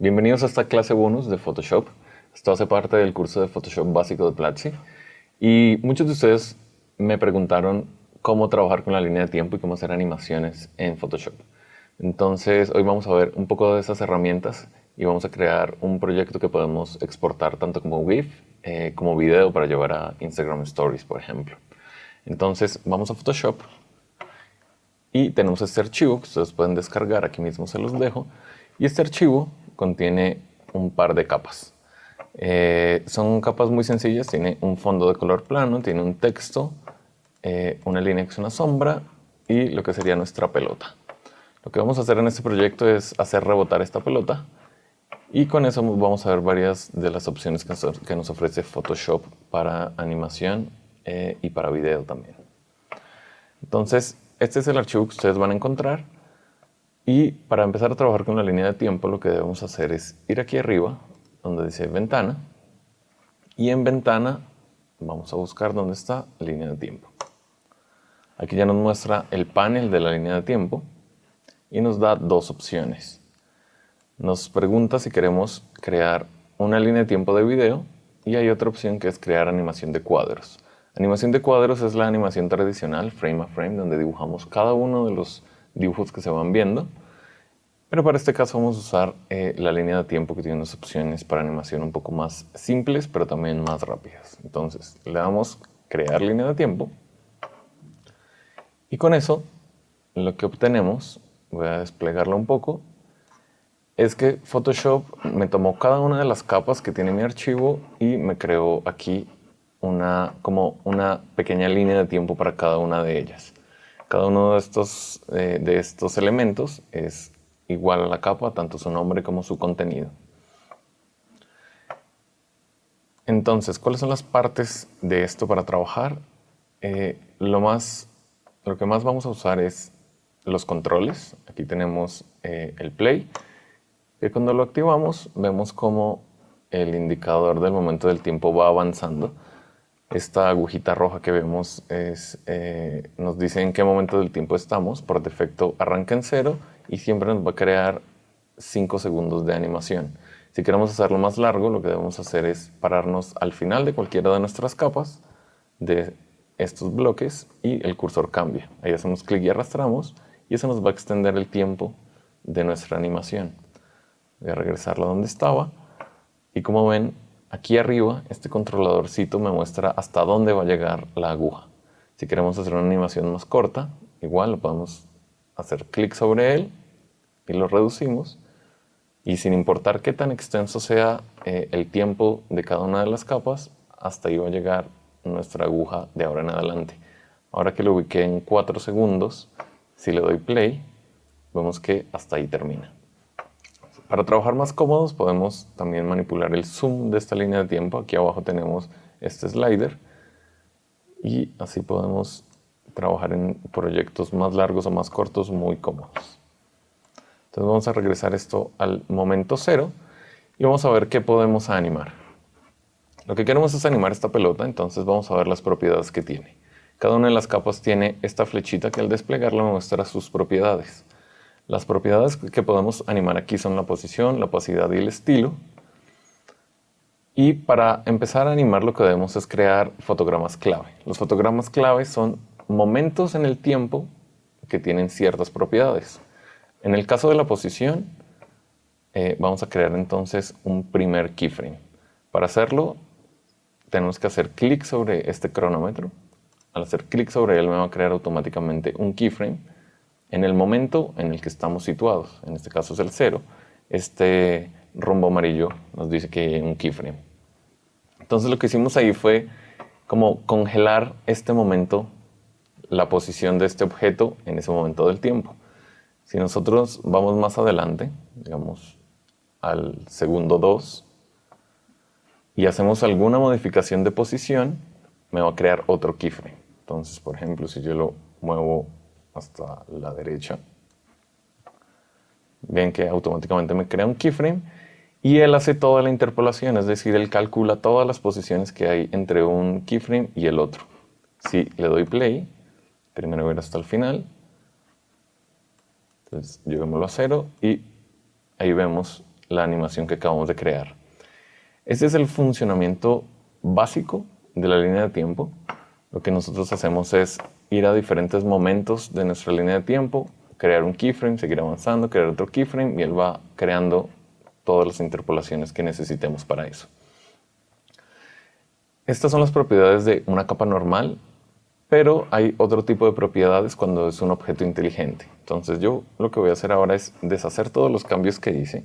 Bienvenidos a esta clase bonus de Photoshop. Esto hace parte del curso de Photoshop básico de Platzi. Y muchos de ustedes me preguntaron cómo trabajar con la línea de tiempo y cómo hacer animaciones en Photoshop. Entonces, hoy vamos a ver un poco de esas herramientas y vamos a crear un proyecto que podemos exportar tanto como GIF como video para llevar a Instagram Stories, por ejemplo. Entonces, vamos a Photoshop y tenemos este archivo que ustedes pueden descargar, aquí mismo se los dejo. Y este archivo contiene un par de capas. Son capas muy sencillas, tiene un fondo de color plano, tiene un texto, una línea que es una sombra y lo que sería nuestra pelota. Lo que vamos a hacer en este proyecto es hacer rebotar esta pelota y con eso vamos a ver varias de las opciones que nos ofrece Photoshop para animación y para video también. Entonces, este es el archivo que ustedes van a encontrar. Y para empezar a trabajar con la línea de tiempo, lo que debemos hacer es ir aquí arriba, donde dice Ventana. Y en Ventana vamos a buscar dónde está Línea de tiempo. Aquí ya nos muestra el panel de la línea de tiempo y nos da dos opciones. Nos pregunta si queremos crear una línea de tiempo de video y hay otra opción que es crear animación de cuadros. Animación de cuadros es la animación tradicional, frame a frame, donde dibujamos cada uno de los dibujos que se van viendo. Pero para este caso vamos a usar la línea de tiempo que tiene unas opciones para animación un poco más simples, pero también más rápidas. Entonces le damos crear línea de tiempo. Y con eso lo que obtenemos, voy a desplegarlo un poco, es que Photoshop me tomó cada una de las capas que tiene mi archivo y me creó aquí como una pequeña línea de tiempo para cada una de ellas. Cada uno de estos elementos es igual a la capa, tanto su nombre como su contenido. Entonces, ¿cuáles son las partes de esto para trabajar? Lo que más vamos a usar es los controles. Aquí tenemos el play, que cuando lo activamos vemos como el indicador del momento del tiempo va avanzando. Esta agujita roja que vemos nos dice en qué momento del tiempo estamos. Por defecto arranca en 0 y siempre nos va a crear 5 segundos de animación. Si queremos hacerlo más largo, lo que debemos hacer es pararnos al final de cualquiera de nuestras capas de estos bloques y el cursor cambia. Ahí hacemos clic y arrastramos y eso nos va a extender el tiempo de nuestra animación. Voy a regresarlo a donde estaba y como ven, aquí arriba este controladorcito me muestra hasta dónde va a llegar la aguja. Si queremos hacer una animación más corta, igual lo podemos hacer clic sobre él y lo reducimos. Y sin importar qué tan extenso sea el tiempo de cada una de las capas, hasta ahí va a llegar nuestra aguja de ahora en adelante. Ahora que lo ubiqué en 4 segundos, si le doy play, vemos que hasta ahí termina. Para trabajar más cómodos podemos también manipular el zoom de esta línea de tiempo. Aquí abajo tenemos este slider y así podemos trabajar en proyectos más largos o más cortos muy cómodos. Entonces vamos a regresar esto al momento 0 y vamos a ver qué podemos animar. Lo que queremos es animar esta pelota, entonces vamos a ver las propiedades que tiene. Cada una de las capas tiene esta flechita que al desplegarla muestra sus propiedades. Las propiedades que podemos animar aquí son la posición, la opacidad y el estilo. Y para empezar a animar lo que debemos es crear fotogramas clave. Los fotogramas clave son momentos en el tiempo que tienen ciertas propiedades. En el caso de la posición, vamos a crear entonces un primer keyframe. Para hacerlo, tenemos que hacer clic sobre este cronómetro. Al hacer clic sobre él me va a crear automáticamente un keyframe en el momento en el que estamos situados. En este caso es el 0. Este rombo amarillo nos dice que hay un keyframe. Entonces lo que hicimos ahí fue como congelar este momento, la posición de este objeto en ese momento del tiempo. Si nosotros vamos más adelante, digamos al segundo 2, y hacemos alguna modificación de posición, me va a crear otro keyframe. Entonces, por ejemplo, si yo lo muevo hasta la derecha, ven que automáticamente me crea un keyframe y él hace toda la interpolación, es decir, él calcula todas las posiciones que hay entre un keyframe y el otro. Si le doy play, primero voy a ir hasta el final, entonces llevémoslo a 0 y ahí vemos la animación que acabamos de crear. Este es el funcionamiento básico de la línea de tiempo. Lo que nosotros hacemos es ir a diferentes momentos de nuestra línea de tiempo, crear un keyframe, seguir avanzando, crear otro keyframe y él va creando todas las interpolaciones que necesitemos para eso. Estas son las propiedades de una capa normal, pero hay otro tipo de propiedades cuando es un objeto inteligente. Entonces yo lo que voy a hacer ahora es deshacer todos los cambios que hice,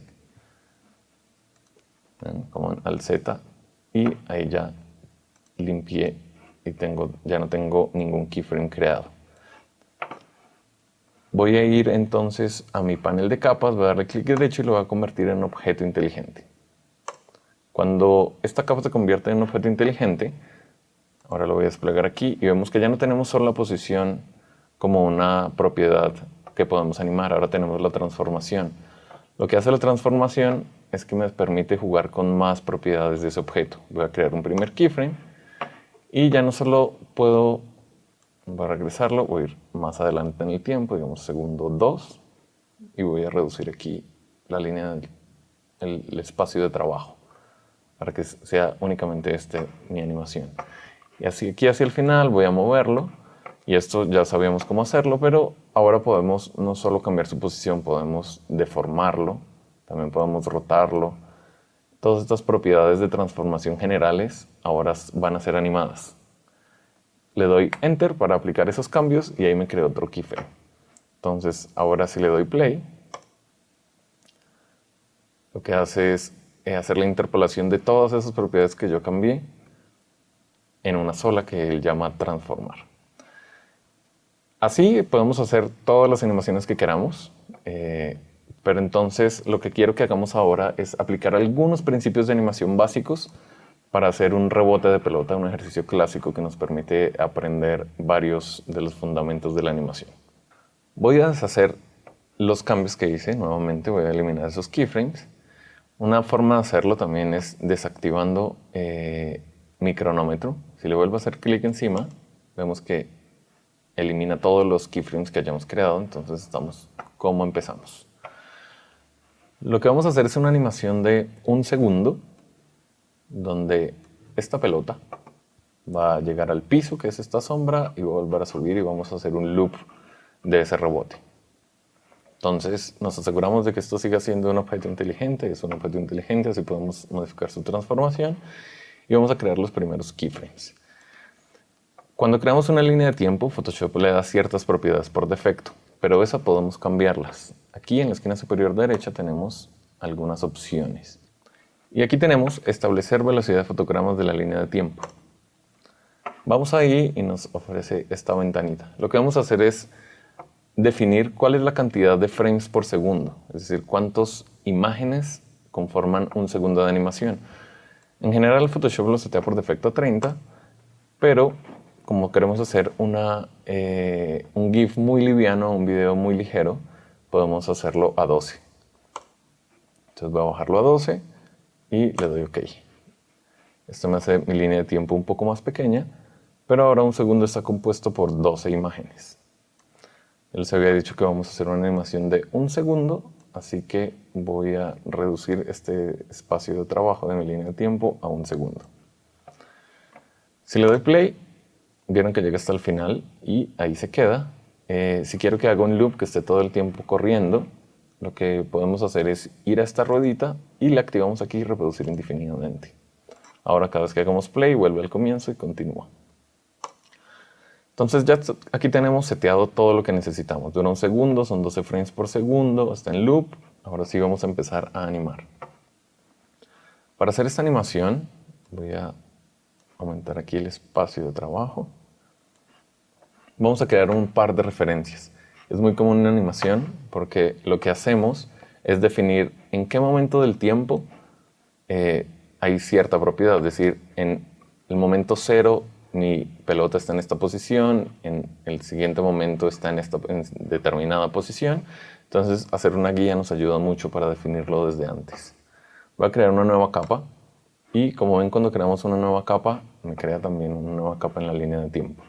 como al Z, y ahí ya limpié y ya no tengo ningún keyframe creado. Voy a ir entonces a mi panel de capas, voy a darle clic derecho y lo voy a convertir en objeto inteligente. Cuando esta capa se convierte en un objeto inteligente, ahora lo voy a desplegar aquí y vemos que ya no tenemos solo la posición como una propiedad que podemos animar, ahora tenemos la transformación. Lo que hace la transformación es que me permite jugar con más propiedades de ese objeto. Voy a crear un primer keyframe y ya no solo puedo, voy a regresarlo, voy a ir más adelante en el tiempo, digamos segundo 2, y voy a reducir aquí la línea del espacio de trabajo para que sea únicamente mi animación. Y así aquí hacia el final voy a moverlo, y esto ya sabíamos cómo hacerlo, pero ahora podemos no solo cambiar su posición, podemos deformarlo, también podemos rotarlo. Todas estas propiedades de transformación generales ahora van a ser animadas. Le doy Enter para aplicar esos cambios y ahí me creo otro keyframe. Entonces ahora si le doy Play, lo que hace es hacer la interpolación de todas esas propiedades que yo cambié en una sola que él llama transformar. Así podemos hacer todas las animaciones que queramos, pero entonces lo que quiero que hagamos ahora es aplicar algunos principios de animación básicos para hacer un rebote de pelota, un ejercicio clásico que nos permite aprender varios de los fundamentos de la animación. Voy a deshacer los cambios que hice, nuevamente voy a eliminar esos keyframes. Una forma de hacerlo también es desactivando mi cronómetro. Si le vuelvo a hacer clic encima, vemos que elimina todos los keyframes que hayamos creado, entonces estamos como empezamos. Lo que vamos a hacer es una animación de 1 segundo, donde esta pelota va a llegar al piso, que es esta sombra, y va a volver a subir y vamos a hacer un loop de ese rebote. Entonces nos aseguramos de que esto siga siendo un objeto inteligente, es un objeto inteligente, así podemos modificar su transformación y vamos a crear los primeros keyframes. Cuando creamos una línea de tiempo, Photoshop le da ciertas propiedades por defecto, pero esa podemos cambiarlas. Aquí en la esquina superior derecha tenemos algunas opciones. Y aquí tenemos establecer velocidad de fotogramas de la línea de tiempo. Vamos ahí y nos ofrece esta ventanita. Lo que vamos a hacer es definir cuál es la cantidad de frames por segundo, es decir, cuántas imágenes conforman un segundo de animación. En general Photoshop lo setea por defecto a 30, pero como queremos hacer un GIF muy liviano, un video muy ligero, podemos hacerlo a 12. Entonces voy a bajarlo a 12 y le doy OK. Esto me hace mi línea de tiempo un poco más pequeña, pero ahora un segundo está compuesto por 12 imágenes. Él se había dicho que vamos a hacer una animación de 1 segundo, así que voy a reducir este espacio de trabajo de mi línea de tiempo a 1 segundo. Si le doy play, vieron que llega hasta el final y ahí se queda. Si quiero que haga un loop que esté todo el tiempo corriendo, lo que podemos hacer es ir a esta ruedita y le activamos aquí y reproducir indefinidamente. Ahora cada vez que hagamos play vuelve al comienzo y continúa. Entonces ya aquí tenemos seteado todo lo que necesitamos. Dura 1 segundo, son 12 frames por segundo, está en loop. Ahora sí vamos a empezar a animar. Para hacer esta animación voy a aumentar aquí el espacio de trabajo. Vamos a crear un par de referencias. Es muy común en animación porque lo que hacemos es definir en qué momento del tiempo hay cierta propiedad. Es decir, en el momento 0 mi pelota está en esta posición, en el siguiente momento está en determinada posición. Entonces hacer una guía nos ayuda mucho para definirlo desde antes. Voy a crear una nueva capa y como ven, cuando creamos una nueva capa me crea también una nueva capa en la línea de tiempo.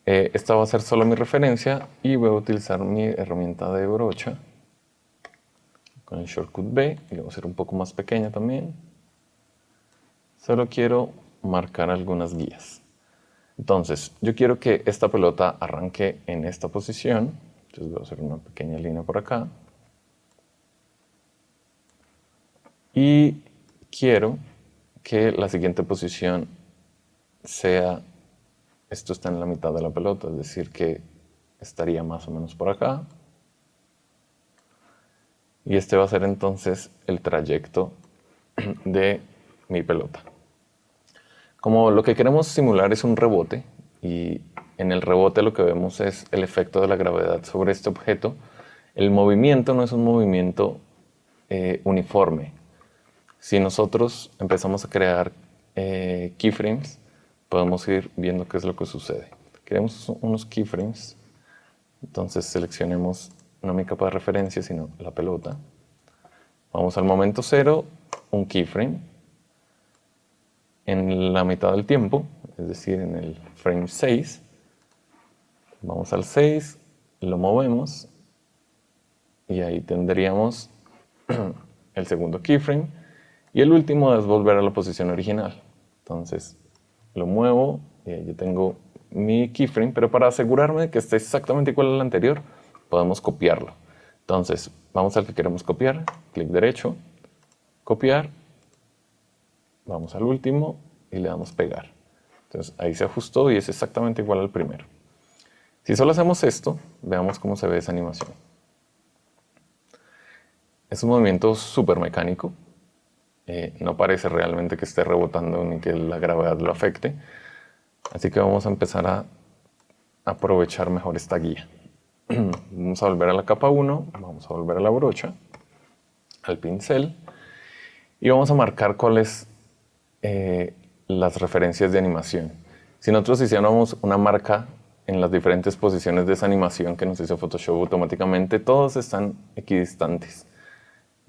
Esta va a ser solo mi referencia y voy a utilizar mi herramienta de brocha con el shortcut B, y lo voy a hacer un poco más pequeña también. Solo quiero marcar algunas guías. Entonces, yo quiero que esta pelota arranque en esta posición. Entonces voy a hacer una pequeña línea por acá. Y quiero que la siguiente posición sea, esto está en la mitad de la pelota, es decir, que estaría más o menos por acá. Y este va a ser entonces el trayecto de mi pelota. Como lo que queremos simular es un rebote, y en el rebote lo que vemos es el efecto de la gravedad sobre este objeto, el movimiento no es un movimiento uniforme. Si nosotros empezamos a crear keyframes, podemos ir viendo qué es lo que sucede. Creamos unos keyframes, entonces seleccionemos no mi capa de referencia, sino la pelota. Vamos al momento 0, un keyframe. En la mitad del tiempo, es decir, en el frame 6, vamos al 6, lo movemos y ahí tendríamos el segundo keyframe, y el último es volver a la posición original. Entonces lo muevo y ahí yo tengo mi keyframe, pero para asegurarme de que esté exactamente igual al anterior, podemos copiarlo. Entonces vamos al que queremos copiar, clic derecho, copiar, vamos al último y le damos pegar. Entonces ahí se ajustó y es exactamente igual al primero. Si solo hacemos esto, veamos cómo se ve esa animación. Es un movimiento súper mecánico. No parece realmente que esté rebotando ni que la gravedad lo afecte. Así que vamos a empezar a aprovechar mejor esta guía. Vamos a volver a la capa 1, vamos a volver a la brocha, al pincel, y vamos a marcar cuáles las referencias de animación. Si nosotros hiciéramos una marca en las diferentes posiciones de esa animación que nos hizo Photoshop automáticamente, todos están equidistantes.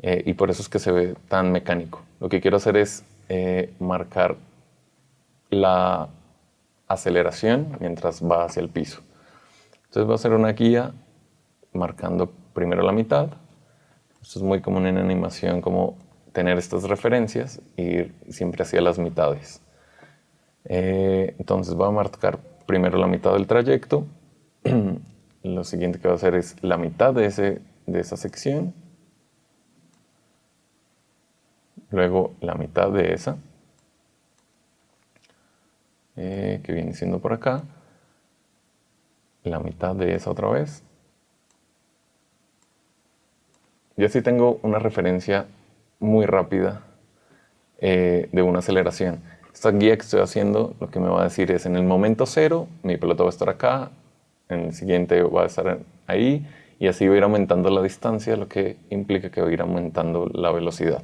Y por eso es que se ve tan mecánico. Lo que quiero hacer es marcar la aceleración mientras va hacia el piso. Entonces voy a hacer una guía marcando primero la mitad. Esto es muy común en animación, como tener estas referencias e ir siempre hacia las mitades. Entonces voy a marcar primero la mitad del trayecto. Lo siguiente que voy a hacer es la mitad de esa sección. Luego la mitad de esa, que viene siendo por acá. La mitad de esa otra vez. Y así tengo una referencia muy rápida de una aceleración. Esta guía que estoy haciendo lo que me va a decir es: en el momento 0 mi pelota va a estar acá, en el siguiente va a estar ahí, y así va a ir aumentando la distancia, lo que implica que va a ir aumentando la velocidad.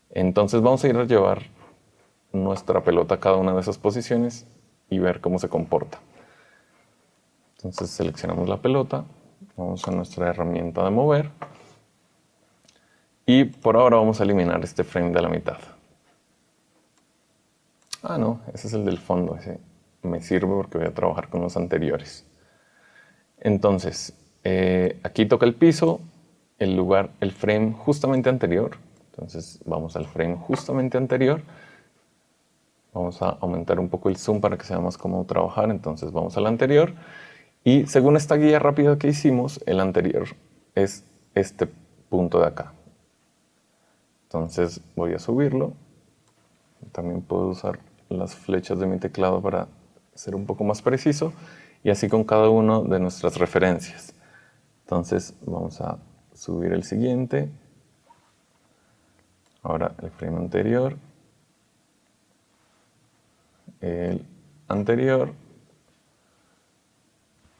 Entonces vamos a ir a llevar nuestra pelota a cada una de esas posiciones y ver cómo se comporta. Entonces seleccionamos la pelota, vamos a nuestra herramienta de mover, y por ahora vamos a eliminar este frame de la mitad. Ah, no, ese es el del fondo, ese me sirve porque voy a trabajar con los anteriores. Entonces, aquí toca el piso, el frame justamente anterior. Entonces vamos al frame justamente anterior. Vamos a aumentar un poco el zoom para que sea más cómodo trabajar. Entonces vamos al anterior. Y según esta guía rápida que hicimos, el anterior es este punto de acá. Entonces voy a subirlo. También puedo usar las flechas de mi teclado para ser un poco más preciso. Y así con cada una de nuestras referencias. Entonces vamos a subir el siguiente. Ahora el frame anterior. El anterior.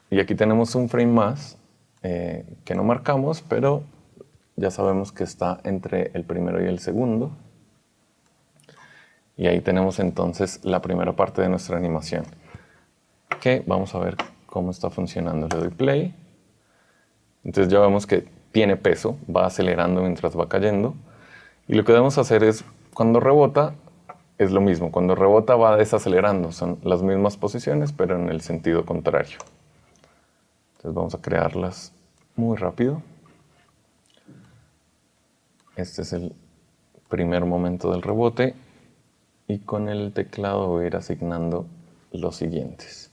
Y aquí tenemos un frame más que no marcamos, pero ya sabemos que está entre el primero y el segundo. Y ahí tenemos entonces la primera parte de nuestra animación, que vamos a ver cómo está funcionando. Le doy play. Entonces ya vemos que tiene peso, va acelerando mientras va cayendo. Y lo que debemos hacer es, cuando rebota, es lo mismo. Cuando rebota va desacelerando. Son las mismas posiciones, pero en el sentido contrario. Entonces vamos a crearlas muy rápido. Este es el primer momento del rebote y con el teclado voy a ir asignando los siguientes.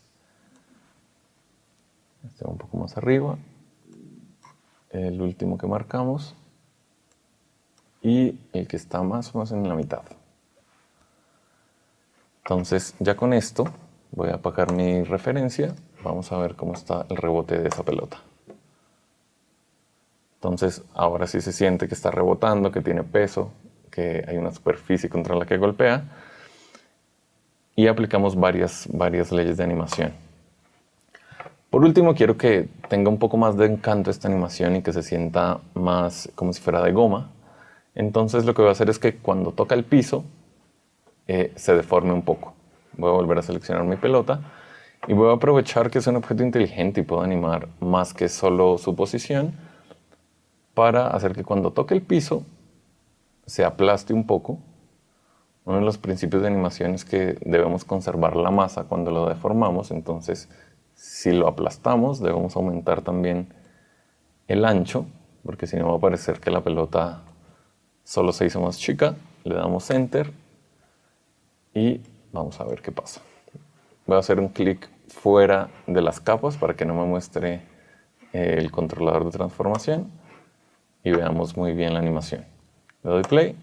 Este va un poco más arriba, el último que marcamos y el que está más o menos en la mitad. Entonces ya con esto voy a apagar mi referencia. Vamos a ver cómo está el rebote de esa pelota. Entonces ahora sí se siente que está rebotando, que tiene peso, que hay una superficie contra la que golpea. Y aplicamos varias leyes de animación. Por último, quiero que tenga un poco más de encanto esta animación y que se sienta más como si fuera de goma. Entonces lo que voy a hacer es que cuando toca el piso, se deforme un poco. Voy a volver a seleccionar mi pelota y voy a aprovechar que es un objeto inteligente y puedo animar más que solo su posición para hacer que cuando toque el piso se aplaste un poco. Uno de los principios de animación es que debemos conservar la masa cuando lo deformamos, entonces si lo aplastamos debemos aumentar también el ancho, porque si no va a parecer que la pelota solo se hizo más chica. Le damos Enter y vamos a ver qué pasa. Voy a hacer un clic fuera de las capas para que no me muestre el controlador de transformación y veamos muy bien la animación. Le doy play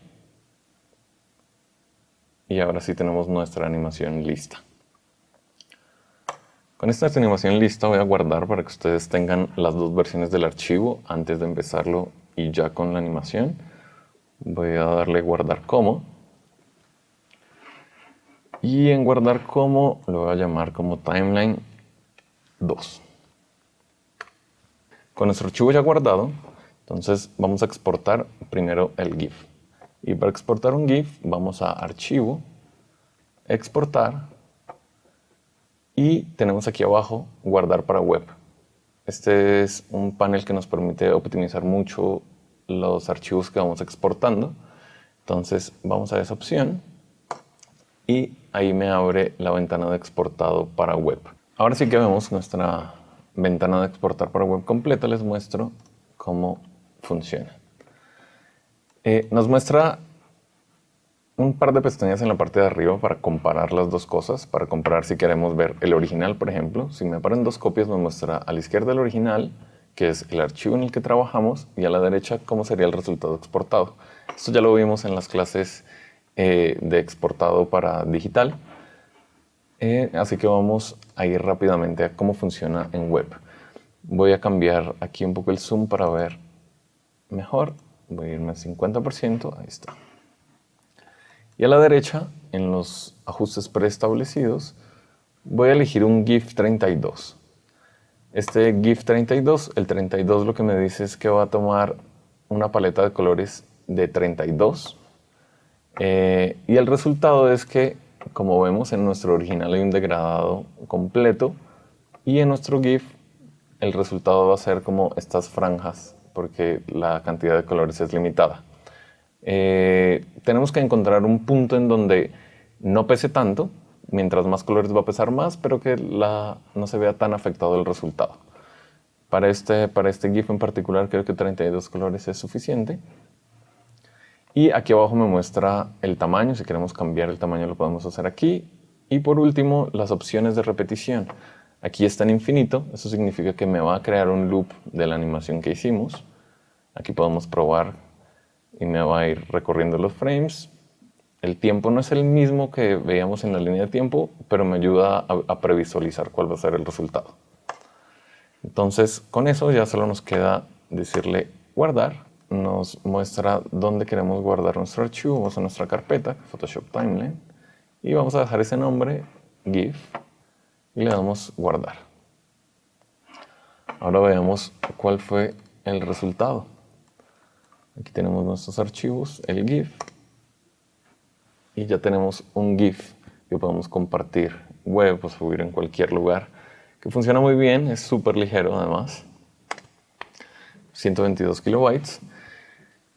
y ahora sí tenemos nuestra animación lista. Con esta animación lista voy a guardar para que ustedes tengan las dos versiones del archivo antes de empezarlo y ya con la animación. Voy a darle guardar como. Y en guardar como lo voy a llamar como timeline 2. Con nuestro archivo ya guardado, entonces vamos a exportar primero el GIF. Y para exportar un GIF vamos a archivo, exportar y tenemos aquí abajo guardar para web. Este es un panel que nos permite optimizar mucho los archivos que vamos exportando. Entonces vamos a esa opción y ahí me abre la ventana de exportado para web. Ahora sí que vemos nuestra ventana de exportar para web completa. Les muestro cómo funciona. Nos muestra un par de pestañas en la parte de arriba para comparar las dos cosas, para comparar si queremos ver el original, por ejemplo. Si me aparecen dos copias, me muestra a la izquierda el original, que es el archivo en el que trabajamos, y a la derecha cómo sería el resultado exportado. Esto ya lo vimos en las clases de exportado para digital. Así que vamos a ir rápidamente a cómo funciona en web. Voy a cambiar aquí un poco el zoom para ver mejor. Voy a irme al 50%, ahí está. Y a la derecha, en los ajustes preestablecidos, voy a elegir un GIF 32. Este GIF 32, el 32 lo que me dice es que va a tomar una paleta de colores de 32. Y el resultado es que, como vemos, en nuestro original hay un degradado completo y en nuestro GIF el resultado va a ser como estas franjas porque la cantidad de colores es limitada. Tenemos que encontrar un punto en donde no pese tanto, mientras más colores va a pesar más, pero que no se vea tan afectado el resultado. Para este GIF en particular creo que 32 colores es suficiente. Y aquí abajo me muestra el tamaño. Si queremos cambiar el tamaño lo podemos hacer aquí. Y por último, las opciones de repetición. Aquí está en infinito. Eso significa que me va a crear un loop de la animación que hicimos. Aquí podemos probar y me va a ir recorriendo los frames. El tiempo no es el mismo que veíamos en la línea de tiempo, pero me ayuda a previsualizar cuál va a ser el resultado. Entonces, con eso ya solo nos queda decirle guardar. Nos muestra dónde queremos guardar nuestro archivo. Vamos a nuestra carpeta, Photoshop Timeline, y vamos a dejar ese nombre, GIF, y le damos guardar. Ahora veamos cuál fue el resultado. Aquí tenemos nuestros archivos, el GIF, y ya tenemos un GIF que podemos compartir web o subir en cualquier lugar, que funciona muy bien, es súper ligero además. 122 kilobytes.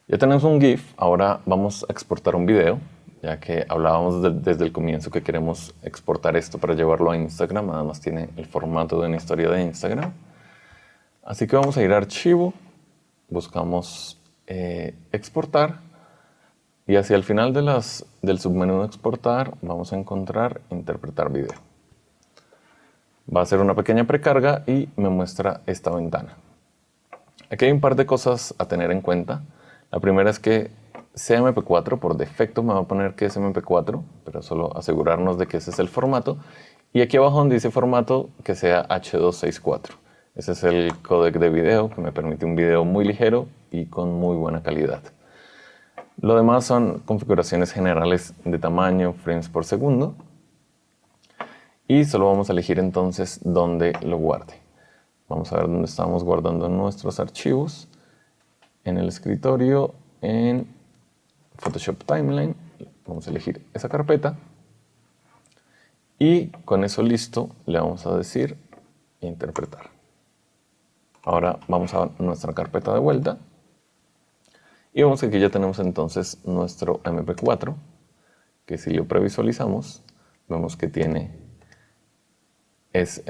Ya tenemos un GIF, ahora vamos a exportar un video, ya que hablábamos desde el comienzo que queremos exportar esto para llevarlo a Instagram, además tiene el formato de una historia de Instagram. Así que vamos a ir a Archivo, buscamos exportar y hacia el final del submenú de exportar vamos a encontrar interpretar video. Va a hacer una pequeña precarga y me muestra esta ventana. Aquí hay un par de cosas a tener en cuenta. La primera es que sea MP4, por defecto me va a poner que es MP4, pero solo asegurarnos de que ese es el formato. Y aquí abajo donde dice formato, que sea H264. Ese es el códec de video que me permite un video muy ligero y con muy buena calidad. Lo demás son configuraciones generales de tamaño, frames por segundo. Y solo vamos a elegir entonces dónde lo guarde. Vamos a ver dónde estamos guardando nuestros archivos. En el escritorio, en Photoshop Timeline. Vamos a elegir esa carpeta. Y con eso listo, le vamos a decir interpretar. Ahora vamos a nuestra carpeta de vuelta. Y vemos que aquí ya tenemos entonces nuestro MP4, que si lo previsualizamos, vemos que es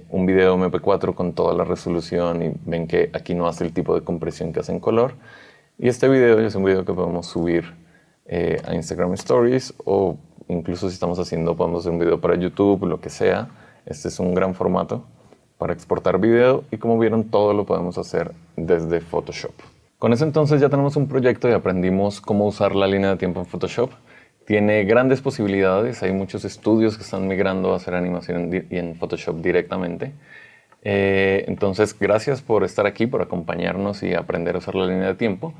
un video MP4 con toda la resolución y ven que aquí no hace el tipo de compresión que hace en color. Y este video es un video que podemos subir a Instagram Stories o incluso si estamos podemos hacer un video para YouTube, lo que sea. Este es un gran formato para exportar video y como vieron todo lo podemos hacer desde Photoshop. Con eso entonces ya tenemos un proyecto y aprendimos cómo usar la línea de tiempo en Photoshop. Tiene grandes posibilidades, hay muchos estudios que están migrando a hacer animación en Photoshop directamente. Entonces, gracias por estar aquí, por acompañarnos y aprender a usar la línea de tiempo.